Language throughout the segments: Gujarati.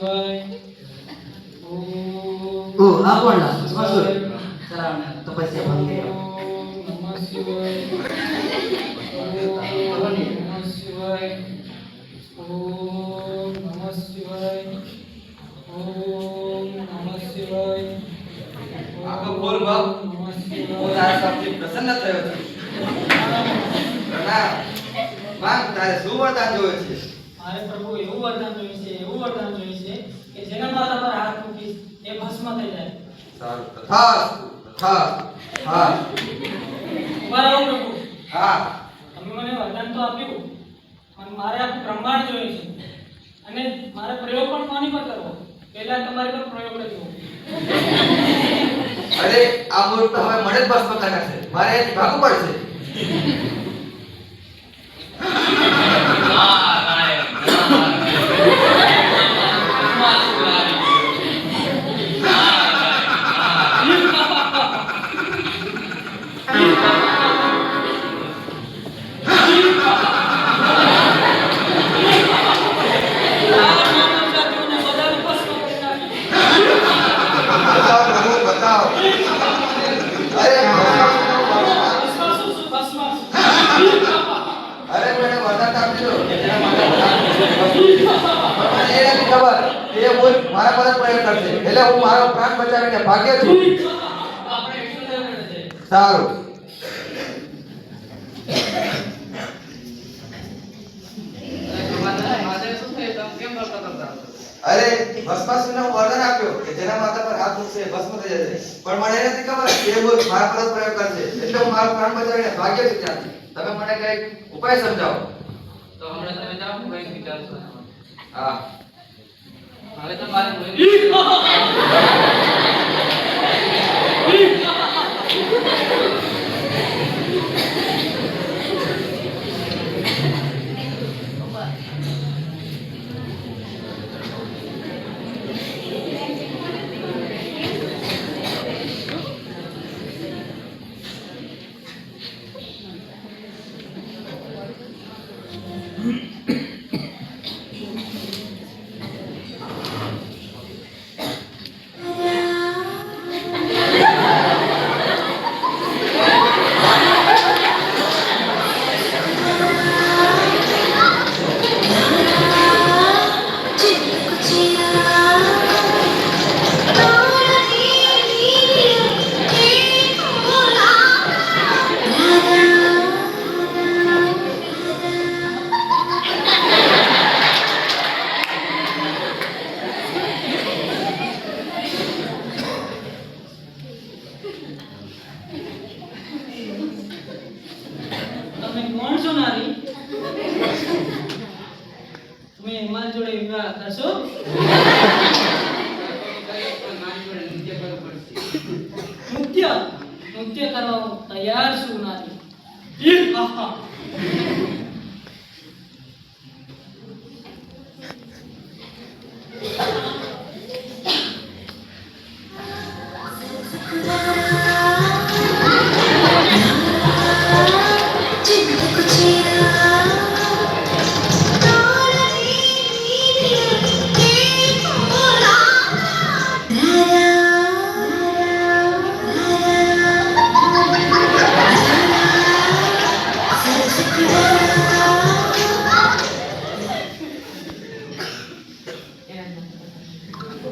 શિવાય. ઓ આ કોણ લાગે ચલાવને તો પછી બંધ કરો. ઓમ નમઃ શિવાય. ઓમ નમઃ શિવાય. ઓમ નમઃ શિવાય. ઓમ નમઃ શિવાય. આખો બોલ બાપ. નમઃ હું શિવાય. તારા સાથી પ્રસન્ન થયો છું. પ્રણામ. માંગ તારે શું વરદાન જોઈએ છે? મારે પ્રભુ એવું વરદાન જોઈએ છે કે જેના માથા પર હાથ મૂકીશ એ ભસ્મ થઈ જાય. સારું. તથાસ્તુ. તથાસ્તુ. હા. ઉભા રહો પ્રભુ. હા. તમે મને વરદાન તો આપ્યું પણ મારે આખું બ્રહ્માંડ જોઈએ છે અને મારે પ્રયોગ પણ કોની પર કરવો પહેલા તમારી પર પ્રયોગ કરવો. અરે આ મૂર્ખ તો હવે મને જ ભસ્મ કરના છે. મારે અહીંથી ભાગવું પડશે. બતાવો પ્રભુ, બતાવો. અરે અરે મને વરદાન આપજો. જેના માથા પર હાથ મૂકશે. પણ મને એ નથી ખબર કે એ મૂર્ખ મારા પર જ પ્રયોગ કરશે. એટલે હું મારો પ્રાણ બચાવીને ભાગ્યો છું. સારું. અરે ભસ્માસુરને હું વરદાન આપ્યો કે જેના માથા પર હાથ મૂકશે એ ભસ્મ થઈ જશે. પણ મને એ નથી ખબર કે એ મૂર્ખ મારા પર જ પ્રયોગ કરશે. એટલે હું મારો પ્રાણ બચાવીને ભાગ્યો છું ત્યાંથી. તમે મને કઈક ઉપાય સમજાવો. તો હમણાં તમે જાઓ હું કઈ વિચારશો. હા. હવે તમારે તમે કોણ છો નારી? તમે હેમાલ જોડે વિવાહ કરશો? નૃત્ય કરવા હું તૈયાર છું નારી.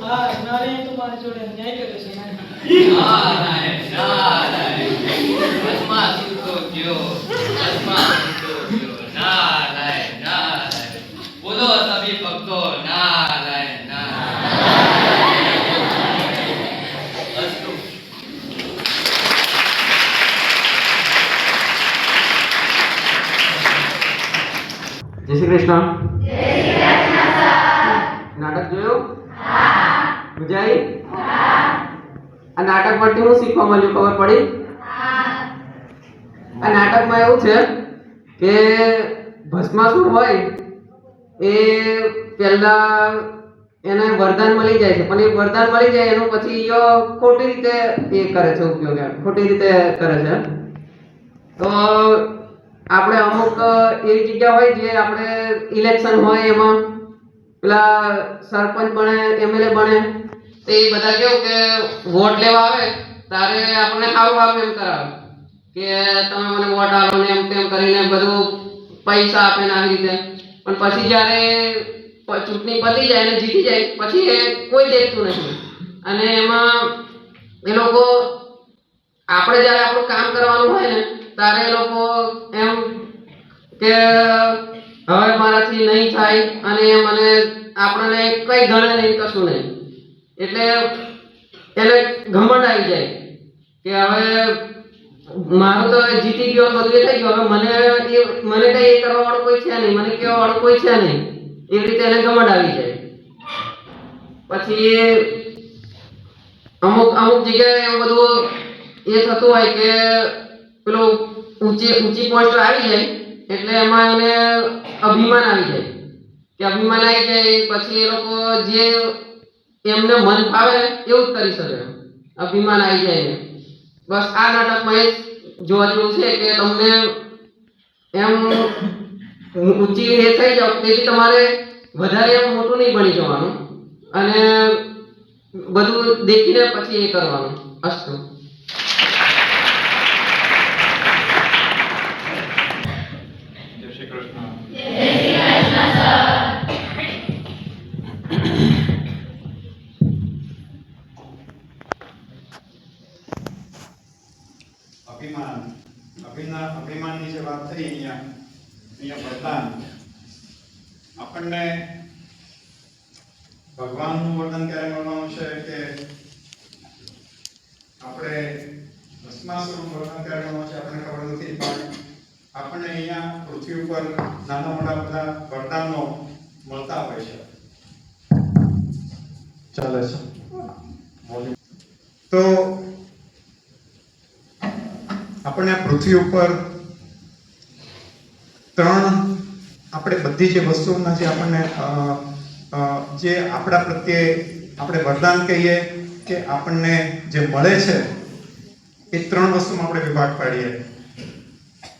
હા નારી તો મારી જોડે અન્યાય કર્યો છે નારી. નારાયણ નારાયણ ભસ્માસુર તો ગયો. નારાયણ નારાયણ બોલો સભી ભક્તો નારાયણ નારાયણ. અસ્તુ. જય શ્રી કૃષ્ણ. નાટક જોયું? મજા આવી? આ નાટક પરથી હું શીખવા મળ્યું ખબર પડી? આ નાટકમાં એવું છે કે ભસ્માસુર હોય એ પહેલા એને વરદાન મળી જાય છે પણ એ વરદાન મળી જાય એનું પછી ખોટી રીતે એ કરે છે ઉપયોગ ખોટી રીતે કરે છે. તો આપણે અમુક એવી જગ્યા હોય જે આપણે ઇલેક્શન હોય એમાં પેલા સરપંચ બને, એમએલએ બને, તો એ બધા કેવું કે વોટ લેવા આવે તારે આપણને સારું એમ કરાવે કે તમે મને વોટ આલો ને એમ તેમ કરીને બધું પૈસા આપે ને આવી રીતે. પણ પછી જ્યારે ચૂંટણી પતી જાય અને જીતી જાય પછી એ કોઈ દેખતું નથી. અને એમાં એ લોકો આપણે જ્યારે આપણું કામ કરવાનું હોય ને ત્યારે એ લોકો એમ કે હવે મારાથી નહીં થાય અને મને આપણને કઈ ગણે નહીં, કશું નહીં. એટલે એને ઘમંડ આવી જાય કે હવે મારું તો જીતી ગયો, બધું એ થઈ ગયું, હવે મને કઈ એ કરવા વાળું કોઈ છે નહીં, મને કહેવા વાળું કોઈ છે નહીં. એવી રીતે એને ઘમંડ આવી જાય. પછી અમુક જગ્યાએ એવું બધું એ થતું હોય કે પેલું ઊંચી પોસ્ટ આવી જાય એટલે એમાં એને અભિમાન આવી જાય કે અભિમાન આવી જાય પછી એ લોકો જે એમને મન ફાવે ને એવું જ કરી શકે. અભિમાન આવી જાય ને બસ આ નાટકમાં એ જોવા જેવું છે કે તમને એમ ઊંચી એ થઈ જાવ તેથી તમારે વધારે એમ મોટું નહીં બની જવાનું અને બધું દેખીને પછી એ કરવાનું. અસ્તુ. જય શ્રી કૃષ્ણ. અભિમાનની જે વાત થઈ અહીંયા વરદાન આપણને ભગવાનનું વરદાન ક્યારે મળવાનું છે કે આપણે ભસ્માસુરનું વરદાન ક્યારે મળવાનું છે આપણને ખબર નથી. પણ આપણને અહીંયા પૃથ્વી ઉપર નાના મોટા બધા વરદાનો મળતા હોય છે. ચાલે છે તો આપણને આ પૃથ્વી ઉપર આપણે બધી જે વસ્તુઓના જે આપણને જે આપણા પ્રત્યે આપણે વરદાન કહીએ કે આપણને જે મળે છે એ 3 વસ્તુમાં આપણે વિભાગ પાડીએ.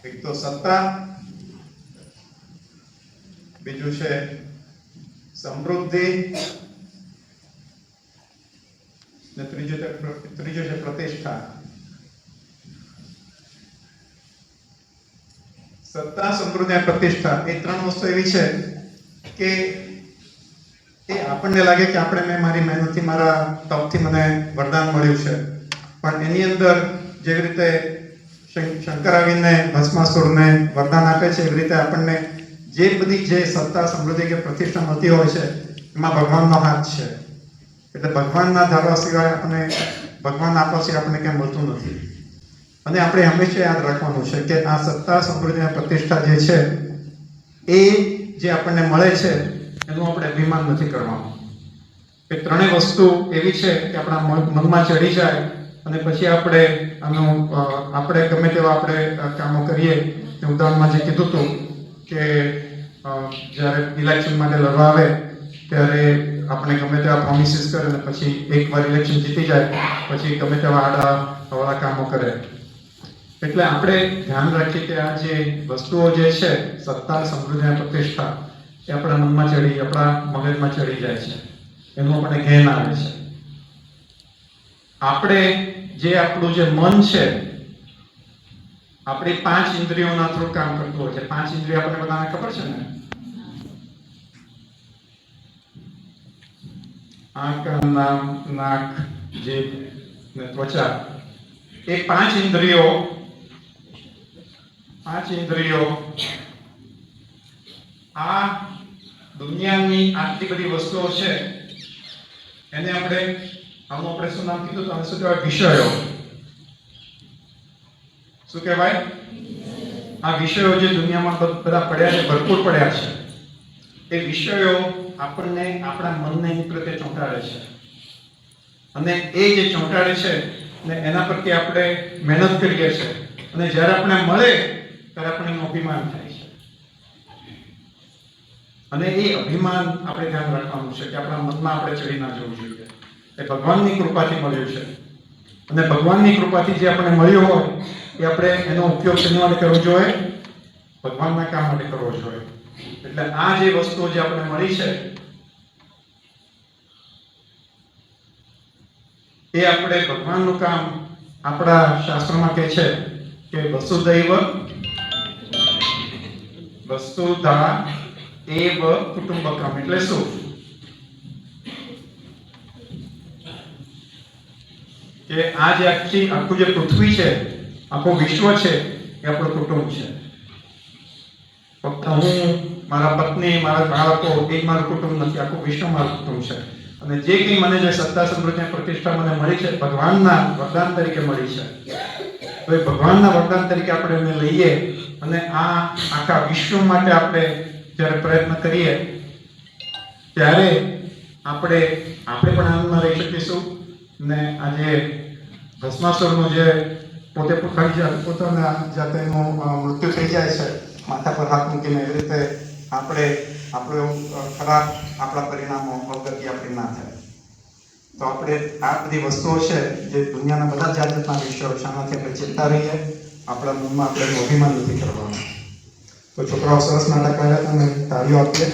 એક તો સત્તા, બીજું છે સમૃદ્ધિ ને ત્રીજું છે પ્રતિષ્ઠા. સત્તા, સમૃદ્ધિ અને પ્રતિષ્ઠા એ 3 વસ્તુ એવી છે કે એ આપણને લાગે કે મેં મારી મહેનતથી મારા તપથી મને વરદાન મળ્યું છે. પણ એની અંદર જેવી રીતે શંકર આવીને ભસ્માસુરને વરદાન આપે છે એવી રીતે આપણને જે બધી જે સત્તા, સમૃદ્ધિ કે પ્રતિષ્ઠા મળતી હોય છે એમાં ભગવાનનો હાથ છે. એટલે ભગવાનના ધારવા સિવાય ભગવાન આપવા સિવાય આપણને ક્યાંય મળતું નથી. અને આપણે હંમેશા યાદ રાખવાનું છે કે આ સત્તા, સમૃદ્ધિ અને પ્રતિષ્ઠા જે છે એ જે આપણને મળે છે એનું આપણે અભિમાન નથી કરવાનું. એ 3 વસ્તુ એવી છે કે આપણા મનમાં ચડી જાય અને પછી આપણે ગમે તેવા આપણે કામો કરીએ. ઉદાહરણમાં જે કીધું હતું કે જ્યારે ઇલેક્શન માટે લડવા આવે ત્યારે આપણે ગમે તેવા પ્રોમિસીસ કરે અને પછી એકવાર ઇલેક્શન જીતી જાય પછી ગમે તેવા આડા કામો કરે. એટલે આપણે ધ્યાન રાખીએ કે આ જે વસ્તુઓ જે છે સત્તા, સમૃદ્ધિ અને પ્રતિષ્ઠા એ આપણા મનમાં આપણા મગજમાં ચડી જાય છે, એનું આપણે જ્ઞાન આવે છે. આપણું જે મન છે આપણી 5 ઇન્દ્રિયોના થ્રુ કામ કરતું હોય છે. 5 ઇન્દ્રિયો આપણને બધાને ખબર છે ને? આંખ, કાન, નાક, જીભ ને ત્વચા. એ 5 ઇન્દ્રિયો આ દુનિયાની આટલી બધી વસ્તુઓ છે એને આપણે શું નામ કીધું તો શું કહેવાય? વિષયો. શું કહેવાય? આ વિષયો જે દુનિયામાં બધા પડ્યા છે, ભરપૂર પડ્યા છે, એ વિષયો આપણને આપણા મનને એક રીતે ચોંટાડે છે. અને એ જે ચોંટાડે છે ને એના પરથી આપણે મહેનત કરીએ છીએ અને જ્યારે આપણે મળે ત્યારે આપણને અભિમાન થાય છે. અને એ અભિમાન આપણે ધ્યાન રાખવાનું છે કે આપણા મનમાં આપણે ચડી ના જવું જોઈએ. એ ભગવાનની કૃપાથી મળ્યું છે અને ભગવાનની કૃપાથી જે આપણને મળ્યું હોય એ આપણે એનો ઉપયોગ શેના માટે કરવો જોઈએ? ભગવાનના કામ માટે કરવો જોઈએ. એટલે આ જે વસ્તુઓ જે આપણને મળી છે એ આપણે ભગવાનનું કામ આપણા શાસ્ત્રોમાં કહે છે કે વસુદૈવ વસુધા એવ કુટુંબકમ એટલે શું? કે આ જે આખું જે પૃથ્વી છે, આખું વિશ્વ છે, એ આપણું કુટુંબ છે. ફક્ત હું, મારા પત્ની, મારા બાળકો એ જ મારું કુટુંબ નથી, આખું વિશ્વ મારું કુટુંબ છે. અને જે કંઈ મને જે સત્તા સમૃદ્ધિ અને પ્રતિષ્ઠા મને મળી છે, ભગવાનના વરદાન તરીકે મળી છે. તો એ ભગવાનના વરદાન તરીકે આપણે એને લઈએ અને આ આખા વિશ્વ માટે આપણે જ્યારે પ્રયત્ન કરીએ ત્યારે આપણે પણ આનંદમાં રહી શકીશું. ને આજે ભસ્માસુરનું જે પોતે પોતાના જાતે એનું મૃત્યુ થઈ જાય છે માથા પર હાથ મૂકીને, એવી રીતે આપણે આપણું એવું ખરાબ આપણા પરિણામો અવગતિ આપણી ના થાય. તો આપણે આ બધી વસ્તુઓ છે જે દુનિયાના બધા જાતના વિષયો છે, આનાથી આપણે ચિંતા રહીએ. આપણા મનમાં આપણે અભિમાન નથી કરવાનું. તો છોકરાઓ સરસ નાટક કર્યા હતા, અને તાળીઓ આપીએ.